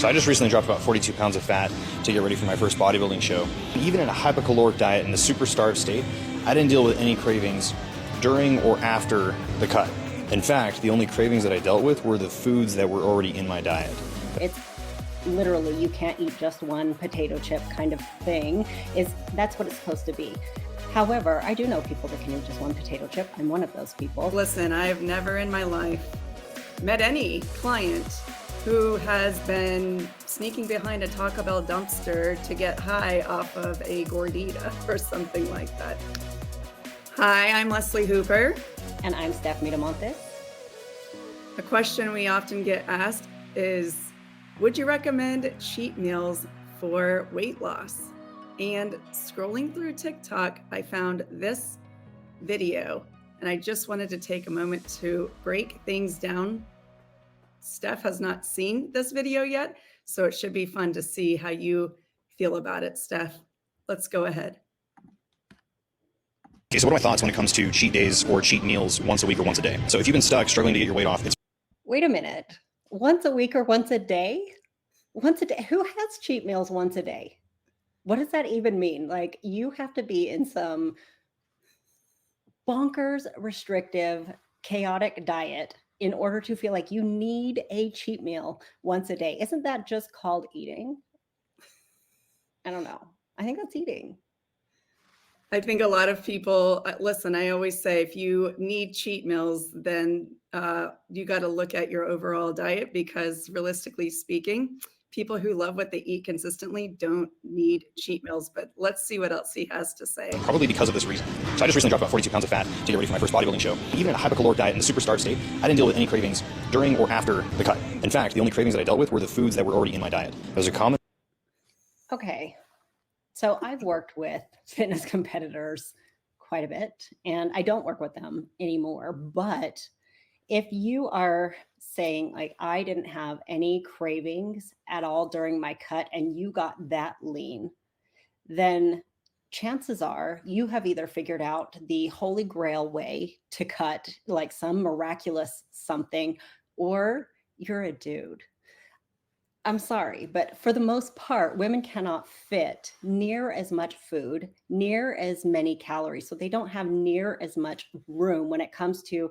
So I just recently dropped about 42 pounds of fat to get ready for my first bodybuilding show. Even in a hypocaloric diet in the super starved state, I didn't deal with any cravings during or after the cut. In fact, the only cravings that I dealt with were the foods that were already in my diet. It's literally you can't eat just one potato chip kind of thing. That's what it's supposed to be. However, I do know people that can eat just one potato chip. I'm one of those people. Listen, I've never in my life met any client who has been sneaking behind a Taco Bell dumpster to get high off of a gordita or something like that. Hi, I'm Leslie Hooper. And I'm Steph Miramontes. A question we often get asked is, would you recommend cheat meals for weight loss? And scrolling through TikTok, I found this video, and I just wanted to take a moment to break things down. Steph has not seen this video yet, so it should be fun to see how you feel about it, Steph. Let's go ahead. Okay, so what are my thoughts when it comes to cheat days or cheat meals once a week or once a day? So if you've been stuck struggling to get your weight off, Wait a minute. Once a week or once a day? Once a day? Who has cheat meals once a day? What does that even mean? Like, you have to be in some bonkers, restrictive, chaotic diet in order to feel like you need a cheat meal once a day. Isn't that just called eating? I don't know. I think that's eating. I think a lot of people, listen, I always say if you need cheat meals, then you got to look at your overall diet, because realistically speaking, people who love what they eat consistently don't need cheat meals. But let's see what else he has to say. probably because of this reason. So I just recently dropped about 42 pounds of fat to get ready for my first bodybuilding show. Even in a hypocaloric diet in the super starved state, I didn't deal with any cravings during or after the cut. In fact, the only cravings that I dealt with were the foods that were already in my diet. Those are common. Okay. So I've worked with fitness competitors quite a bit, and I don't work with them anymore. But if you are saying, like, I didn't have any cravings at all during my cut and you got that lean, then chances are you have either figured out the holy grail way to cut, like some miraculous something, or you're a dude. I'm sorry, but for the most part, women cannot fit near as much food, near as many calories. So they don't have near as much room when it comes to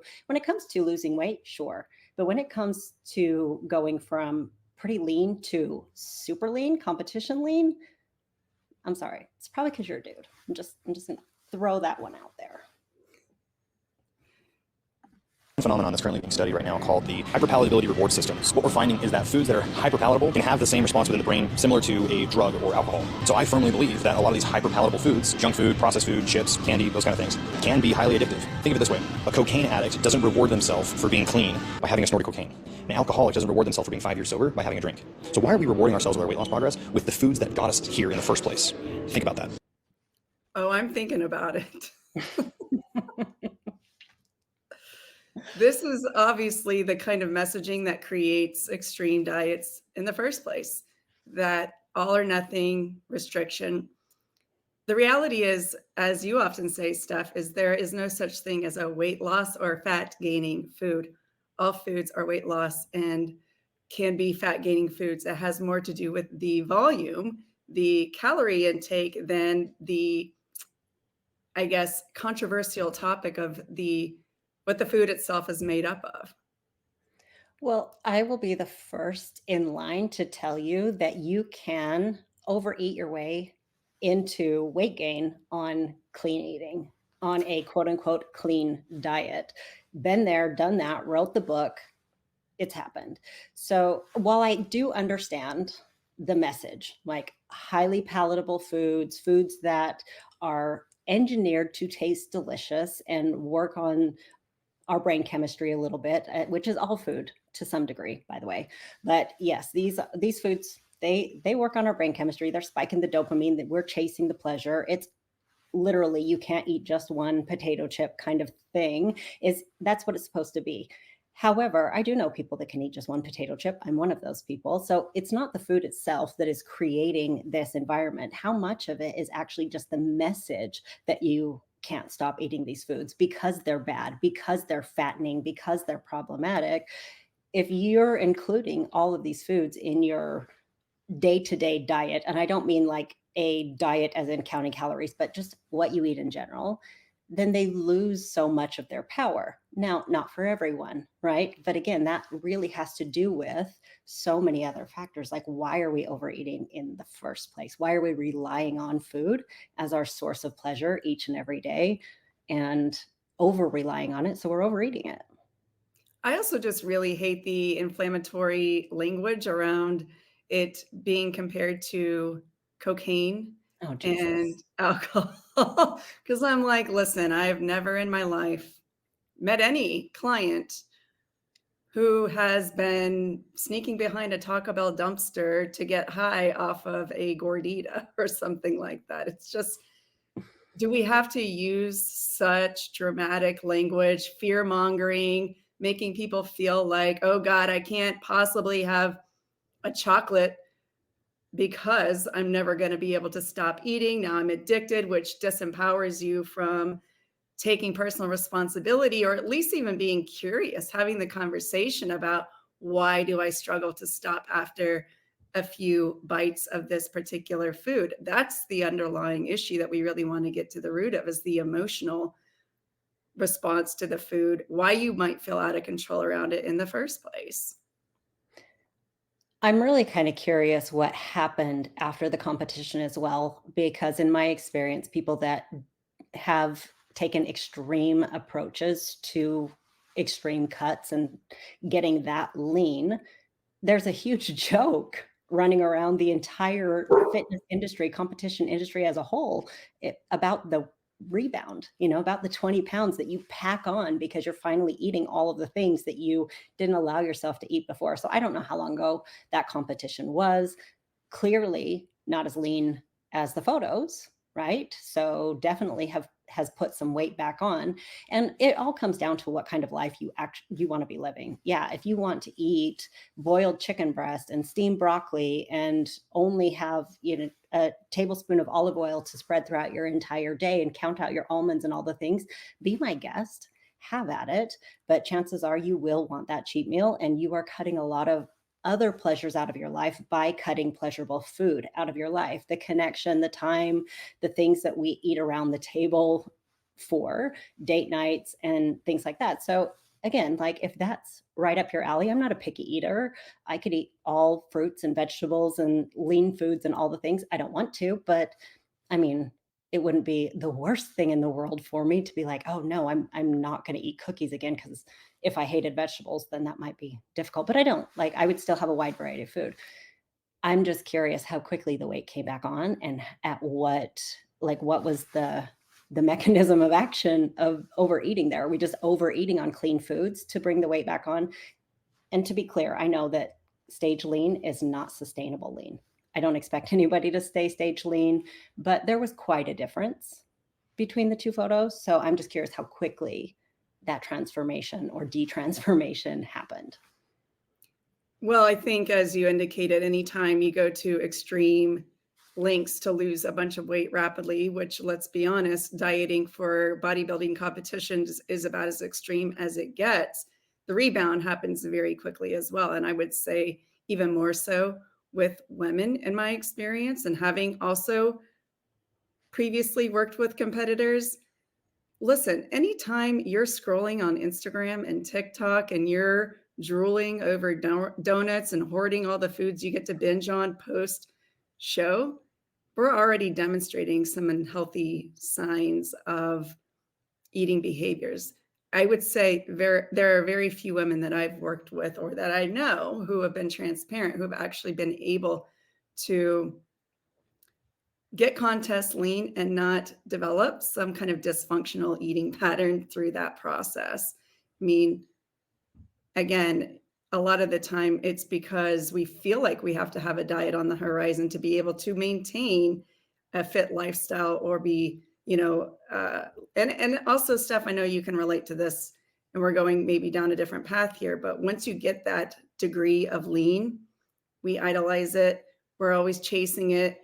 losing weight, sure. But when it comes to going from pretty lean to super lean, competition lean, I'm sorry. It's probably because you're a dude. I'm just gonna throw that one out there. Phenomenon that's currently being studied right now called the hyperpalatability reward systems. What we're finding is that foods that are hyperpalatable can have the same response within the brain similar to a drug or alcohol. So I firmly believe that a lot of these hyperpalatable foods, junk food, processed food, chips, candy, those kind of things, can be highly addictive. Think of it this way. A cocaine addict doesn't reward themselves for being clean by having a snort of cocaine. An alcoholic doesn't reward themselves for being 5 years sober by having a drink. So why are we rewarding ourselves with our weight loss progress with the foods that got us here in the first place? Think about that. Oh, I'm thinking about it. This is obviously the kind of messaging that creates extreme diets in the first place, that all or nothing restriction. The reality is, as you often say, Steph, is there is no such thing as a weight loss or fat gaining food. All foods are weight loss and can be fat gaining foods. It has more to do with the volume, the calorie intake, than the, I guess, controversial topic of what the food itself is made up of. Well, I will be the first in line to tell you that you can overeat your way into weight gain on clean eating, on a quote unquote clean diet. Been there, done that, wrote the book. It's happened. So while I do understand the message, like highly palatable foods that are engineered to taste delicious and work on our brain chemistry a little bit, which is all food to some degree, by the way. But yes, these foods, they work on our brain chemistry. They're spiking the dopamine, that we're chasing the pleasure. It's literally you can't eat just one potato chip kind of thing. That's what it's supposed to be. However, I do know people that can eat just one potato chip. I'm one of those people. So it's not the food itself that is creating this environment. How much of it is actually just the message that you can't stop eating these foods because they're bad, because they're fattening, because they're problematic? If you're including all of these foods in your day-to-day diet, and I don't mean like a diet as in counting calories, but just what you eat in general, then they lose so much of their power. Now, not for everyone, right? But again, that really has to do with so many other factors. Like, why are we overeating in the first place? Why are we relying on food as our source of pleasure each and every day and over relying on it? So we're overeating it. I also just really hate the inflammatory language around it being compared to cocaine Oh, and Jesus. alcohol. Because I'm like, listen, I have never in my life met any client who has been sneaking behind a Taco Bell dumpster to get high off of a gordita or something like that. It's just, do we have to use such dramatic language, fear mongering, making people feel like, oh God, I can't possibly have a chocolate because I'm never going to be able to stop eating. Now I'm addicted, which disempowers you from taking personal responsibility, or at least even being curious, having the conversation about, why do I struggle to stop after a few bites of this particular food? That's the underlying issue that we really want to get to the root of, is the emotional response to the food, why you might feel out of control around it in the first place. I'm really kind of curious what happened after the competition as well, because in my experience, people that have taken extreme approaches to extreme cuts and getting that lean, there's a huge joke running around the entire fitness industry, competition industry as a whole, about the rebound, about the 20 pounds that you pack on because you're finally eating all of the things that you didn't allow yourself to eat before. So I don't know how long ago that competition was. Clearly not as lean as the photos, right? So definitely has put some weight back on. And it all comes down to what kind of life you want to be living. Yeah, if you want to eat boiled chicken breast and steamed broccoli and only have, a tablespoon of olive oil to spread throughout your entire day and count out your almonds and all the things, be my guest, have at it. But chances are you will want that cheat meal, and you are cutting a lot of other pleasures out of your life by cutting pleasurable food out of your life, the connection, the time, the things that we eat around the table for date nights and things like that. So again, like, if that's right up your alley, I'm not a picky eater. I could eat all fruits and vegetables and lean foods and all the things. I don't want to, but I mean, it wouldn't be the worst thing in the world for me to be like, oh no, I'm not going to eat cookies again, because if I hated vegetables, then that might be difficult. But I don't. Like, I would still have a wide variety of food. I'm just curious how quickly the weight came back on, and at what was the mechanism of action of overeating there? Are we just overeating on clean foods to bring the weight back on? And to be clear, I know that stage lean is not sustainable lean. I don't expect anybody to stay stage lean, but there was quite a difference between the two photos. So I'm just curious how quickly that transformation or detransformation happened. Well, I think, as you indicated, anytime you go to extreme lengths to lose a bunch of weight rapidly, which, let's be honest, dieting for bodybuilding competitions is about as extreme as it gets, the rebound happens very quickly as well. And I would say even more so with women, in my experience, and having also previously worked with competitors. Listen, anytime you're scrolling on Instagram and TikTok and you're drooling over donuts and hoarding all the foods you get to binge on post show, we're already demonstrating some unhealthy signs of eating behaviors. I would say there are very few women that I've worked with or that I know who have been transparent, who have actually been able to get contest lean and not develop some kind of dysfunctional eating pattern through that process. I mean, again, a lot of the time it's because we feel like we have to have a diet on the horizon to be able to maintain a fit lifestyle or be, and also, Steph, I know you can relate to this, and we're going maybe down a different path here, but once you get that degree of lean, we idolize it. We're always chasing it.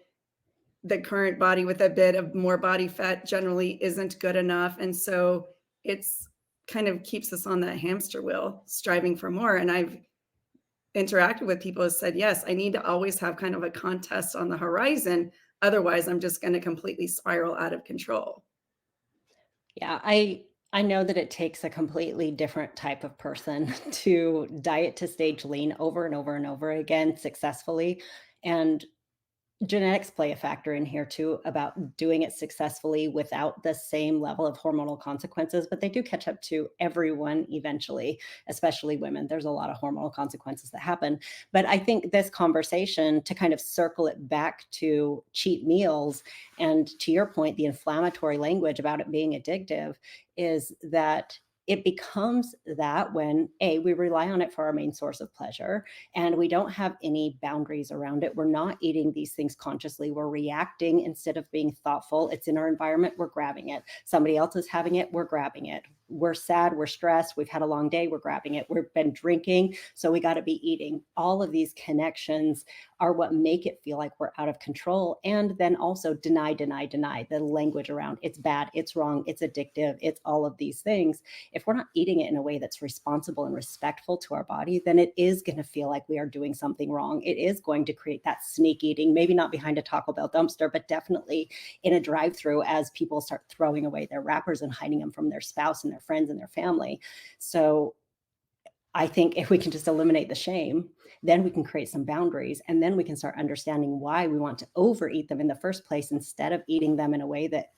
The current body with a bit of more body fat generally isn't good enough. And so it's kind of keeps us on that hamster wheel, striving for more. And interacted with people has said, yes, I need to always have kind of a contest on the horizon. Otherwise, I'm just going to completely spiral out of control. Yeah, I know that it takes a completely different type of person to diet to stage lean over and over and over again successfully. And genetics play a factor in here too about doing it successfully without the same level of hormonal consequences, but they do catch up to everyone eventually, especially women. There's a lot of hormonal consequences that happen. But I think this conversation, to kind of circle it back to cheat meals and to your point, the inflammatory language about it being addictive, is that it becomes that when we rely on it for our main source of pleasure and we don't have any boundaries around it. We're not eating these things consciously. We're reacting instead of being thoughtful. It's in our environment. We're grabbing it. Somebody else is having it. We're grabbing it. We're sad. We're stressed. We've had a long day. We're grabbing it. We've been drinking. So we got to be eating. All of these connections are what make it feel like we're out of control. And then also deny, deny, deny the language around it's bad, it's wrong, it's addictive, it's all of these things. If we're not eating it in a way that's responsible and respectful to our body, then it is going to feel like we are doing something wrong. It is going to create that sneak eating, maybe not behind a Taco Bell dumpster, but definitely in a drive-through as people start throwing away their wrappers and hiding them from their spouse and their friends and their family. So I think if we can just eliminate the shame, then we can create some boundaries and then we can start understanding why we want to overeat them in the first place instead of eating them in a way that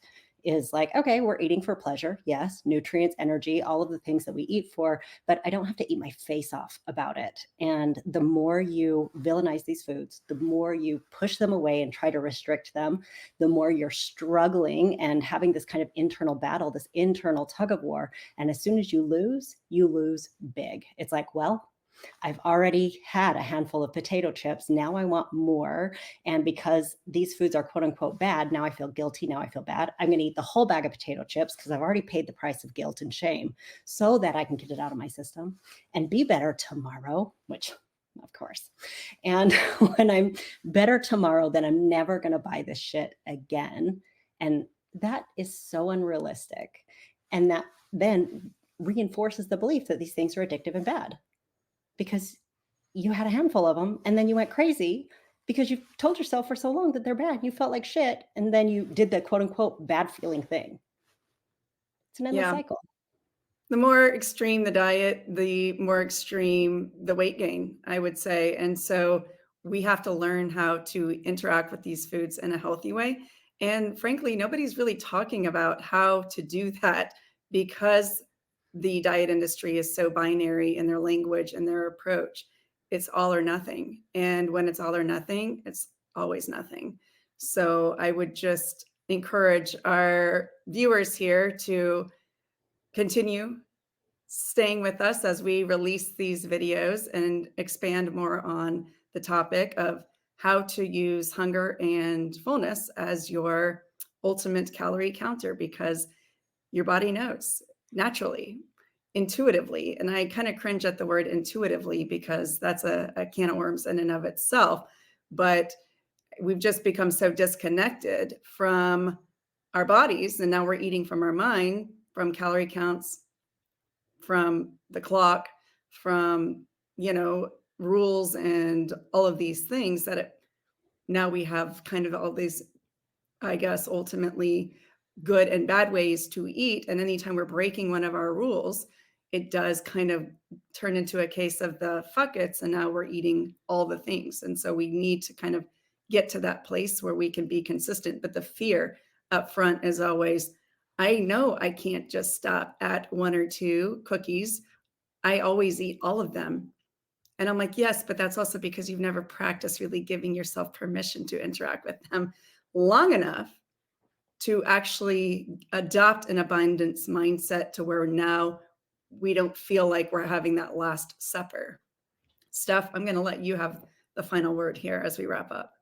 is like, okay, we're eating for pleasure. Yes, nutrients, energy, all of the things that we eat for, but I don't have to eat my face off about it. And the more you villainize these foods, the more you push them away and try to restrict them, the more you're struggling and having this kind of internal battle, this internal tug of war. And as soon as you lose big. It's like, well, I've already had a handful of potato chips. Now I want more. And because these foods are quote unquote bad, now I feel guilty. Now I feel bad. I'm going to eat the whole bag of potato chips because I've already paid the price of guilt and shame so that I can get it out of my system and be better tomorrow, which of course. And when I'm better tomorrow, then I'm never going to buy this shit again. And that is so unrealistic. And that then reinforces the belief that these things are addictive and bad because you had a handful of them and then you went crazy because you told yourself for so long that they're bad. You felt like shit. And then you did the quote unquote bad feeling thing. It's an endless Yeah. cycle. The more extreme the diet, the more extreme the weight gain, I would say. And so we have to learn how to interact with these foods in a healthy way. And frankly, nobody's really talking about how to do that because the diet industry is so binary in their language and their approach. It's all or nothing. And when it's all or nothing, it's always nothing. So I would just encourage our viewers here to continue staying with us as we release these videos and expand more on the topic of how to use hunger and fullness as your ultimate calorie counter, because your body knows naturally, intuitively. And I kind of cringe at the word intuitively because that's a can of worms in and of itself. But we've just become so disconnected from our bodies. And now we're eating from our mind, from calorie counts, from the clock, from, rules and all of these things now we have kind of all these, I guess, ultimately good and bad ways to eat. And anytime we're breaking one of our rules, it does kind of turn into a case of the fuck it's, and now we're eating all the things. And so we need to kind of get to that place where we can be consistent. But the fear up front is always, I know I can't just stop at one or two cookies. I always eat all of them. And I'm like, yes, but that's also because you've never practiced really giving yourself permission to interact with them long enough to actually adopt an abundance mindset to where now we don't feel like we're having that last supper. Steph, I'm going to let you have the final word here as we wrap up.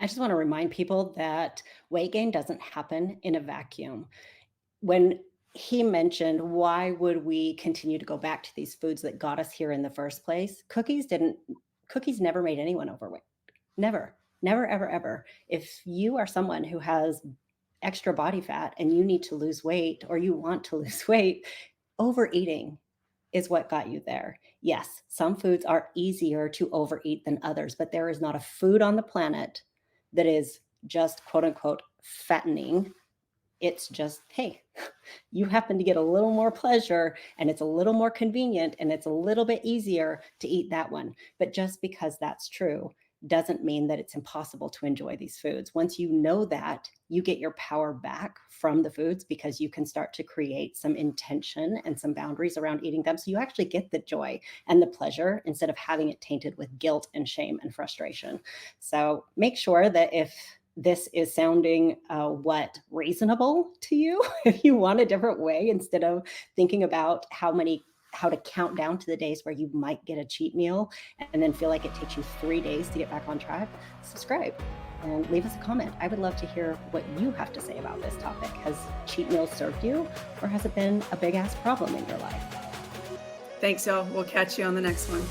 I just want to remind people that weight gain doesn't happen in a vacuum. When he mentioned why would we continue to go back to these foods that got us here in the first place, cookies never made anyone overweight. Never, never, ever, ever. If you are someone who has extra body fat and you need to lose weight or you want to lose weight, overeating is what got you there. Yes, some foods are easier to overeat than others, but there is not a food on the planet that is just quote unquote fattening. It's just, hey, you happen to get a little more pleasure and it's a little more convenient and it's a little bit easier to eat that one. But just because that's true doesn't mean that it's impossible to enjoy these foods. Once you know that, you get your power back from the foods because you can start to create some intention and some boundaries around eating them. So you actually get the joy and the pleasure instead of having it tainted with guilt and shame and frustration. So make sure that if this is sounding reasonable to you, if you want a different way, instead of thinking about how to count down to the days where you might get a cheat meal and then feel like it takes you 3 days to get back on track, subscribe and leave us a comment. I would love to hear what you have to say about this topic. Has cheat meals served you, or has it been a big ass problem in your life? Thanks, y'all. We'll catch you on the next one.